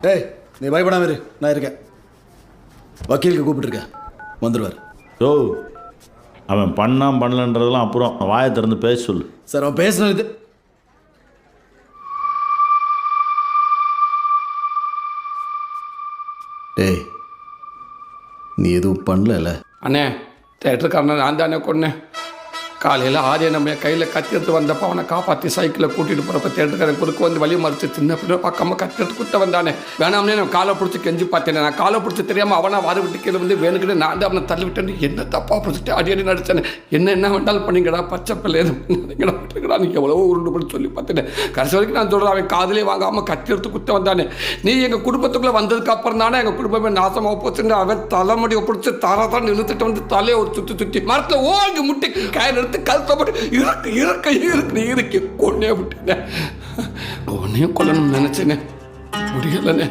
டேய் நீ பயப்படாம இரு, நான் இருக்கேன். வக்கீலுக்கு கூப்பிட்டுருக்கேன், வந்துடுவார். ஓ, அவன் பண்ணலன்றதெல்லாம் அப்புறம் வாயை திறந்து பேச சொல்லு. சார் அவன் பேசுனது டேய் நீ எதுவும் பண்ணல. அண்ணே, தேட்டருக்காரனை நான் தானே கொன்னேன். காலையில் ஆரிய நம்ம கையில் கத்தி எடுத்து வந்தப்போ அவனை காப்பாற்றி சைக்கிளில் கூட்டிகிட்டு போகிறப்ப தேட்டருக்காரன் குறுக்க வந்து வழி மறிச்சு சின்ன பிள்ளை பார்க்காம கத்தி எடுத்து குத்த வந்தானே. வேணாம்னே நான் காலை பிடிச்சி கெஞ்சி பார்த்தேன். நான் காலை பிடிச்சி தெரியாமல் அவனை வாரி விட்டு கீழே வந்து வேணுக்கிட்டு நான் தான் அவனை தள்ளி விட்டேன்னு என்ன தப்பாக பிடிச்சிட்டு அடியடி நடிச்சேன். என்ன வேண்டாலும் பண்ணிங்கடா, பச்சை பிள்ளை எதுவும் விட்டுருக்கடா, நீ எவ்வளவோ உருண்டு பண்ணி சொல்லி பார்த்துட்டேன். கடைசி வரைக்கும் நான் சொல்கிறேன், அவன் காதலே வாங்காமல் கத்தி எடுத்து குத்த வந்தானே. நீ எங்கள் குடும்பத்துக்குள்ளே வந்ததுக்கு அப்புறம் தானே எங்கள் குடும்பமே நாசமாக போச்சுன்னு அவன் தலைமுடியை பிடிச்சி தரதான் இழுத்துட்டு வந்து தலையை ஒரு சுற்றி மரத்தில் ஓங்கி முட்டி கயிறு எடுத்து கழுத்தப்பட்டு இருக்கு கொன்னே விட்டேன். உன்னையும் கொல்லணும்னு நினைச்சேனே, முடியலண்ணே.